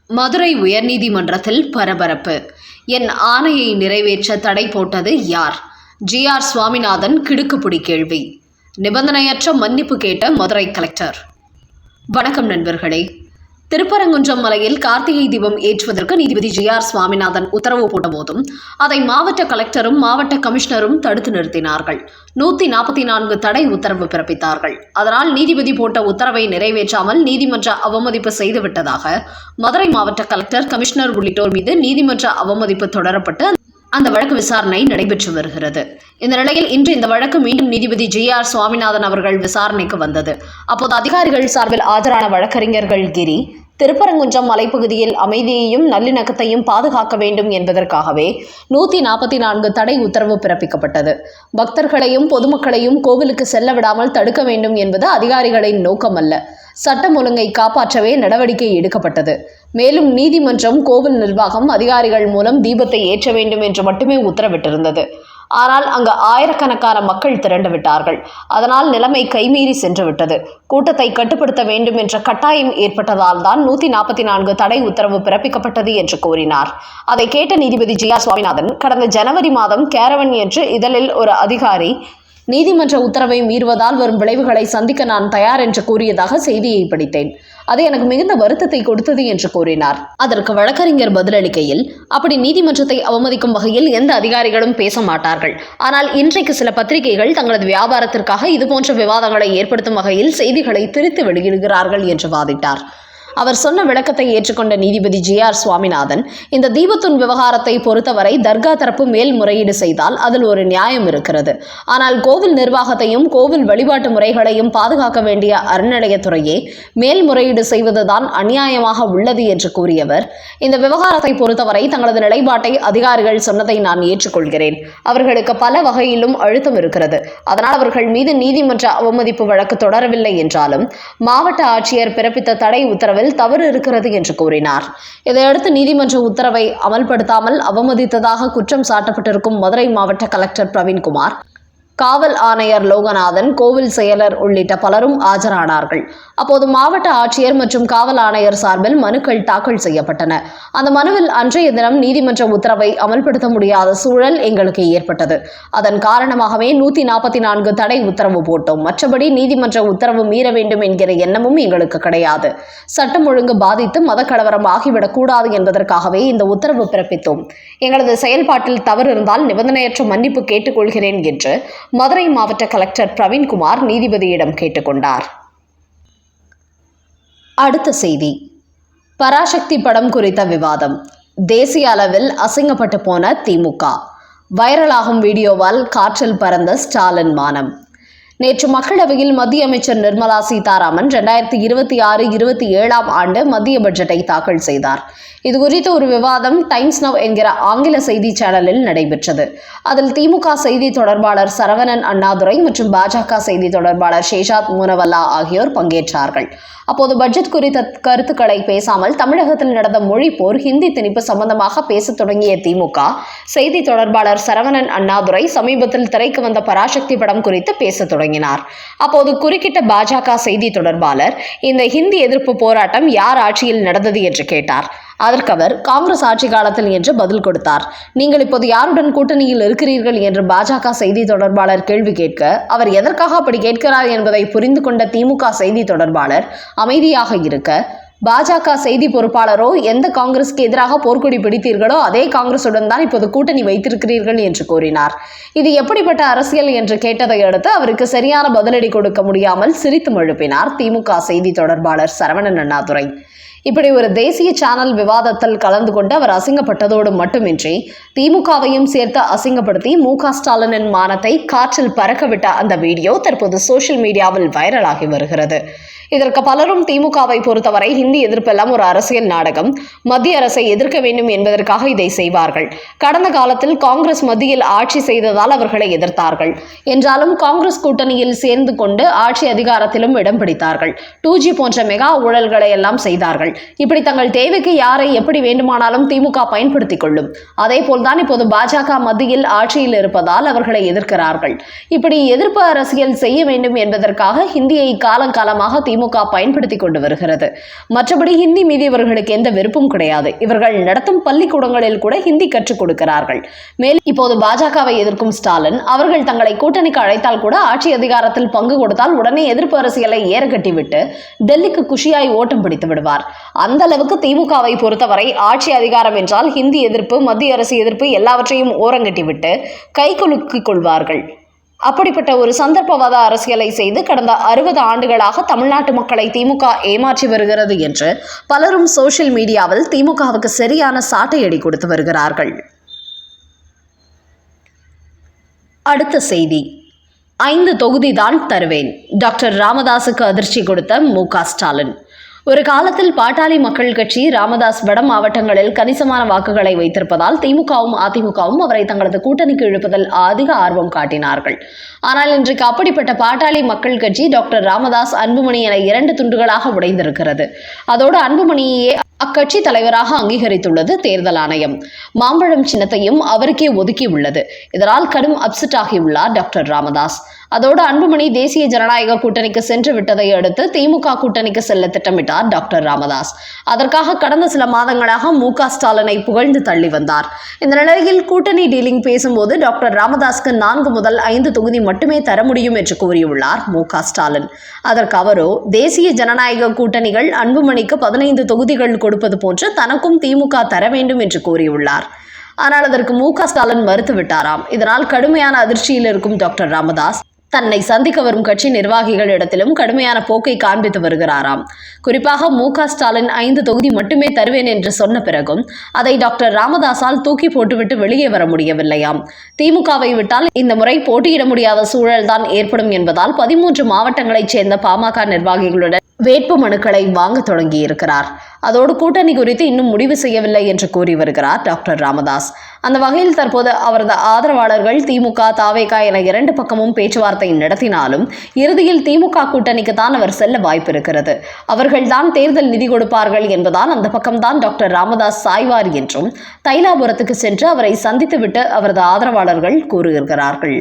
மதுரை உயர்நீதிமன்றத்தில் பரபரப்பு. என் ஆணையை நிறைவேற்ற தடை போட்டது யார்? ஜி.ஆர். சுவாமிநாதன் கிடுக்குப்பிடி கேள்வி. நிபந்தனையற்ற மன்னிப்பு கேட்ட மதுரை கலெக்டர். வணக்கம் நண்பர்களே. திருப்பரங்குன்றம் மலையில் கார்த்திகை தீபம் ஏற்றுவதற்கு நீதிபதி ஜி.ஆர். சுவாமிநாதன் உத்தரவு போட்டபோதும் அதை மாவட்ட கலெக்டரும் மாவட்ட கமிஷனரும் தடுத்து நிறுத்தினார்கள். 144 தடை உத்தரவு பிறப்பித்தார்கள். அதனால் நீதிபதி போட்ட உத்தரவை நிறைவேற்றாமல் நீதிமன்ற அவமதிப்பு செய்துவிட்டதாக மதுரை மாவட்ட கலெக்டர், கமிஷனர் உள்ளிட்டோர் மீது நீதிமன்ற அவமதிப்பு தொடரப்பட்டு அந்த வழக்கு விசாரணை நடைபெற்று வருகிறது. இந்த நிலையில் இன்று இந்த வழக்கு மீண்டும் நீதிபதி ஜி.ஆர். சுவாமிநாதன் அவர்கள் விசாரணைக்கு வந்தது. அப்போது அதிகாரிகள் சார்பில் ஆஜரான வழக்கறிஞர்கள் கிரி, திருப்பரங்குன்றம் மலைப்பகுதியில் அமைதியையும் நல்லிணக்கத்தையும் பாதுகாக்க வேண்டும் என்பதற்காகவே 144 தடை உத்தரவு பிறப்பிக்கப்பட்டது. பக்தர்களையும் பொதுமக்களையும் கோவிலுக்கு செல்ல விடாமல் தடுக்க வேண்டும் என்பது அதிகாரிகளின் நோக்கம் அல்ல. சட்டம் ஒழுங்கை காப்பாற்றவே நடவடிக்கை எடுக்கப்பட்டது. மேலும் நீதிமன்றம் கோவில் நிர்வாகம் அதிகாரிகள் மூலம் தீபத்தை ஏற்ற வேண்டும் என்று மட்டுமே உத்தரவிட்டிருந்தது. ஆனால் அங்கு ஆயிரக்கணக்கான மக்கள் திரண்டு விட்டார்கள். அதனால் நிலைமை கைமீறி சென்று விட்டது. கூட்டத்தை கட்டுப்படுத்த வேண்டும் என்ற கட்டாயம் ஏற்பட்டதால் தான் 144 தடை உத்தரவு பிறப்பிக்கப்பட்டது என்று கூறினார். அதை கேட்ட நீதிபதி ஜி.ஆர். சுவாமிநாதன், கடந்த ஜனவரி மாதம் கேரவன் என்று இதழில் ஒரு அதிகாரி நீதிமன்ற உத்தரவை மீறுவதால் வரும் விளைவுகளை சந்திக்க நான் தயார் என்று கூறியதாக செய்தியை படித்தேன். அது எனக்கு மிகுந்த வருத்தத்தை கொடுத்தது என்று கூறினார். அதற்கு வழக்கறிஞர் பதிலளிக்கையில், அப்படி நீதிமன்றத்தை அவமதிக்கும் வகையில் எந்த அதிகாரிகளும் பேச மாட்டார்கள். ஆனால் இன்றைக்கு சில பத்திரிகைகள் தங்களது வியாபாரத்திற்காக இதுபோன்ற விவாதங்களை ஏற்படுத்தும் வகையில் செய்திகளை திரித்து வெளியிடுகிறார்கள் என்று வாதிட்டார். அவர் சொன்ன விளக்கத்தை ஏற்றுக்கொண்ட நீதிபதி ஜி.ஆர். சுவாமிநாதன், இந்த தீபத்துன் விவகாரத்தை பொறுத்தவரை தர்கா தரப்பு மேல்முறையீடு செய்தால் அதில் ஒரு நியாயம் இருக்கிறது. ஆனால் கோவில் நிர்வாகத்தையும் கோவில் வழிபாட்டு முறைகளையும் பாதுகாக்க வேண்டிய அறநிலையத்துறையே மேல்முறையீடு செய்வதுதான் அநியாயமாக உள்ளது என்று கூறியவர், இந்த விவகாரத்தை பொறுத்தவரை தங்களது நிலைப்பாட்டை அதிகாரிகள் சொன்னதை நான் ஏற்றுக்கொள்கிறேன். அவர்களுக்கு பல வகையிலும் அழுத்தம் இருக்கிறது. அதனால் அவர்கள் மீது நீதிமன்ற அவமதிப்பு வழக்கு தொடரவில்லை என்றாலும் மாவட்ட ஆட்சியர் பிறப்பித்த தடை உத்தரவில் தவறு இருக்கிறது என்று கூறினார். இதையடுத்து நீதிமன்ற உத்தரவை அமல்படுத்தாமல் அவமதித்ததாக குற்றம் சாட்டப்பட்டிருக்கும் மதுரை மாவட்ட கலெக்டர் பிரவீன்குமார், காவல் ஆணையர் லோகநாதன், கோவில் செயலர் உள்ளிட்ட பலரும் ஆஜரானார்கள். அப்போது மாவட்ட ஆட்சியர் மற்றும் காவல் ஆணையர் சார்பில் மனுக்கள் தாக்கல் செய்யப்பட்டன. அந்த மனுவில் அன்றைய தினம் நீதிமன்ற உத்தரவை அமல்படுத்த முடியாத சூழல் எங்களுக்கு ஏற்பட்டது. அதன் காரணமாகவே 144 தடை உத்தரவு போட்டோம். மற்றபடி நீதிமன்ற உத்தரவு மீற வேண்டும் என்கிற எண்ணமும் எங்களுக்கு கிடையாது. சட்டம் ஒழுங்கு பாதித்து மதக்கலவரம் ஆகிவிடக் கூடாது என்பதற்காகவே இந்த உத்தரவு பிறப்பித்தோம். எங்களது செயல்பாட்டில் தவறு இருந்தால் நிபந்தனையற்ற மன்னிப்பு கேட்டுக்கொள்கிறேன் என்று மதுரை மாவட்ட கலெக்டர் பிரவீன்குமார் நீதிபதியிடம் கேட்டுக்கொண்டார். அடுத்த செய்தி. பராசக்தி படம் குறித்த விவாதம். தேசிய அளவில் அசிங்கப்பட்டு போன திமுக. வைரலாகும் வீடியோவால் காற்றில் பறந்த ஸ்டாலின் மானம். நேற்று மக்களவையில் மத்திய அமைச்சர் நிர்மலா சீதாராமன் 2026-27 ஆண்டு மத்திய பட்ஜெட்டை தாக்கல் செய்தார். இதுகுறித்து ஒரு விவாதம் டைம்ஸ் நவ் என்கிற ஆங்கில செய்தி சேனலில் நடைபெற்றது. அதில் திமுக செய்தி தொடர்பாளர் சரவணன் அண்ணாதுரை மற்றும் பாஜக செய்தி தொடர்பாளர் ஷேஷாத் மூனவல்லா ஆகியோர் பங்கேற்றார்கள். அப்போது பட்ஜெட் குறித்த கருத்துக்களை பேசாமல் தமிழகத்தில் நடந்த மொழி போர், ஹிந்தி திணிப்பு சம்பந்தமாக பேசத் தொடங்கிய திமுக செய்தி தொடர்பாளர் சரவணன் அண்ணாதுரை சமீபத்தில் திரைக்கு வந்த பராசக்தி படம் குறித்து பேசத் தொடங்கினார். அப்போது குறுக்கிட்ட பாஜக செய்தி தொடர்பாளர், இந்த ஹிந்தி எதிர்ப்பு போராட்டம் யார் ஆட்சியில் நடந்தது என்று கேட்டார். அதற்கு அவர், காங்கிரஸ் ஆட்சி காலத்தில் என்று பதில் கொடுத்தார். நீங்கள் இப்போது யாருடன் கூட்டணியில் இருக்கிறீர்கள் என்று பாஜக செய்தி தொடர்பாளர் கேள்வி கேட்க, அவர் எதற்காக அப்படி கேட்கிறார் என்பதை புரிந்து கொண்ட திமுக செய்தி தொடர்பாளர் அமைதியாக இருக்க, பாஜக செய்தி பொறுப்பாளரோ எந்த காங்கிரஸுக்கு எதிராக போர்க்கொடி பிடித்தீர்களோ அதே காங்கிரசுடன் தான் இப்போது கூட்டணி வைத்திருக்கிறீர்கள் என்று கூறினார். இது எப்படிப்பட்ட அரசியல் என்று கேட்டதை அடுத்து அவருக்கு சரியான பதிலடி கொடுக்க முடியாமல் சிரித்து எழுப்பினார் திமுக செய்தி தொடர்பாளர் சரவணன் அண்ணாதுரை. இப்படி ஒரு தேசிய சேனல் விவாதத்தில் கலந்து கொண்டு அவர் அசிங்கப்பட்டதோடு மட்டுமின்றி திமுகவையும் சேர்த்து அசிங்கப்படுத்தி மு.க. ஸ்டாலினின் மானத்தை காற்றில் பறக்கவிட்ட அந்த வீடியோ தற்போது சோஷியல் மீடியாவில் வைரலாகி வருகிறது. இதற்கு பலரும் திமுகவை பொறுத்தவரை ஹிந்தி எதிர்ப்பெல்லாம் ஒரு அரசியல் நாடகம், மத்திய அரசை எதிர்க்க வேண்டும் என்பதற்காக இதை செய்வார்கள். கடந்த காலத்தில் காங்கிரஸ் மத்தியில் ஆட்சி செய்ததால் அவர்களை எதிர்த்தார்கள் என்றாலும் காங்கிரஸ் கூட்டணியில் சேர்ந்து கொண்டு ஆட்சி அதிகாரத்திலும் இடம் பிடித்தார்கள். 2G போன்ற மெகா ஊழல்களை எல்லாம் செய்தார்கள். இப்படி தங்கள் தேவைக்கு யாரை எப்படி வேண்டுமானாலும் திமுக பயன்படுத்திக் கொள்ளும். அதே போல்தான் இப்போது பாஜக மத்தியில் ஆட்சியில் இருப்பதால் அவர்களை எதிர்க்கிறார்கள். இப்படி எதிர்ப்பு அரசியல் செய்ய வேண்டும் என்பதற்காக ஹிந்தியை காலங்காலமாக திமுக பயன்படுத்திக் கொண்டு வருகிறது. மற்றபடி ஹிந்தி மீது இவர்களுக்கு எந்த வெறுப்பும் கிடையாது. இவர்கள் நடத்தும் பள்ளிக்கூடங்களில் கூட ஹிந்தி கற்றுக் கொடுக்கிறார்கள். மேலும் இப்போது பாஜகவை எதிர்க்கும் ஸ்டாலின் அவர்கள் தங்களை கூட்டணிக்கு அழைத்தால் கூட ஆட்சி அதிகாரத்தில் பங்கு கொடுத்தால் உடனே எதிர்ப்பு அரசியலை ஏற கட்டிவிட்டு டெல்லிக்கு குஷியாய் ஓட்டம் பிடித்து விடுவார். அந்த அளவுக்கு திமுகவை பொறுத்தவரை ஆட்சி அதிகாரம் என்றால் ஹிந்தி எதிர்ப்பு, மத்திய அரசு எதிர்ப்பு எல்லாவற்றையும் ஓரங்கட்டிவிட்டு கை குலுக்கிக் கொள்வார்கள். அப்படிப்பட்ட ஒரு சந்தர்ப்பவாத அரசியலை செய்து கடந்த 60 ஆண்டுகளாக தமிழ்நாட்டு மக்களை திமுக ஏமாற்றி வருகிறது என்று பலரும் சோசியல் மீடியாவில் திமுகவுக்கு சரியான சாட்டையடி கொடுத்து வருகிறார்கள். அடுத்த செய்தி, 5 தொகுதி தான் தருவேன். டாக்டர் ராமதாஸுக்கு அதிர்ச்சி கொடுத்த மு.க. ஸ்டாலின். ஒரு காலத்தில் பாட்டாளி மக்கள் கட்சி ராமதாஸ் வட மாவட்டங்களில் கணிசமான வாக்குகளை வைத்திருப்பதால் திமுகவும் அதிமுகவும் அவரை தங்களது கூட்டணிக்கு இழுப்பதில் அதிக ஆர்வம் காட்டினார்கள். ஆனால் இன்றைக்கு அப்படிப்பட்ட பாட்டாளி மக்கள் கட்சி டாக்டர் ராமதாஸ், அன்புமணி என 2 துண்டுகளாக உடைந்திருக்கிறது. அதோடு அன்புமணியே அக்கட்சி தலைவராக அங்கீகரித்துள்ளது தேர்தல் ஆணையம். மாம்பழம் சின்னத்தையும் அவருக்கே ஒதுக்கி உள்ளது. இதனால் கடும் அப்செட் ஆகியுள்ளார் டாக்டர் ராமதாஸ். அதோடு அன்புமணி தேசிய ஜனநாயக கூட்டணிக்கு சென்று விட்டதை அடுத்து திமுக கூட்டணிக்கு செல்ல திட்டமிட்டார் டாக்டர் ராமதாஸ். அதற்காக கடந்த சில மாதங்களாக மு.க. ஸ்டாலினை புகழ்ந்து தள்ளி வந்தார். இந்த நிலையில் கூட்டணி டீலிங் பேசும்போது டாக்டர் ராமதாஸ்க்கு 4 முதல் 5 தொகுதி மட்டுமே தர முடியும் என்று கூறியுள்ளார் மு.க. ஸ்டாலின். அதற்கு அவரோ, தேசிய ஜனநாயக கூட்டணிகள் அன்புமணிக்கு 15 தொகுதிகள் கொடுப்பது போன்று தனக்கும் திமுக தர வேண்டும் என்று கூறியுள்ளார். ஆனால் அதற்கு மு.க. ஸ்டாலின் மறுத்துவிட்டாராம். இதனால் கடுமையான அதிர்ச்சியில் இருக்கும் டாக்டர் ராமதாஸ் தன்னை சந்திக்க வரும் கட்சி நிர்வாகிகளிடத்திலும் கடுமையான போக்கை காண்பித்து வருகிறாராம். குறிப்பாக மு.க. ஸ்டாலின் 5 தொகுதி மட்டுமே தருவேன் என்று சொன்ன பிறகும் அதை டாக்டர் ராமதாஸால் தூக்கி போட்டுவிட்டு வெளியே வர முடியவில்லையாம். திமுகவை விட்டால் இந்த முறை போட்டியிட முடியாத சூழல்தான் ஏற்படும் என்பதால் 13 மாவட்டங்களைச் சேர்ந்த பாமக நிர்வாகிகளுடன் வேட்பு மனுக்களை வாங்க தொடங்கியிருக்கிறார். அதோடு கூட்டணி குறித்து இன்னும் முடிவு செய்யவில்லை என்று கூறி வருகிறார் டாக்டர் ராமதாஸ். அந்த வகையில் தற்போது அவரது ஆதரவாளர்கள் திமுக, தாவேகா என 2 பக்கமும் பேச்சுவார்த்தை நடத்தினாலும் இறுதியில் திமுக கூட்டணிக்கு தான் அவர் செல்ல வாய்ப்பு இருக்கிறது. அவர்கள்தான் தேர்தல் நிதி கொடுப்பார்கள் என்பதால் அந்த பக்கம்தான் டாக்டர் ராமதாஸ் சாய்வார் என்றும் தைலாபுரத்துக்கு சென்று அவரை சந்தித்துவிட்டு அவரது ஆதரவாளர்கள் கூறுகிறார்கள்.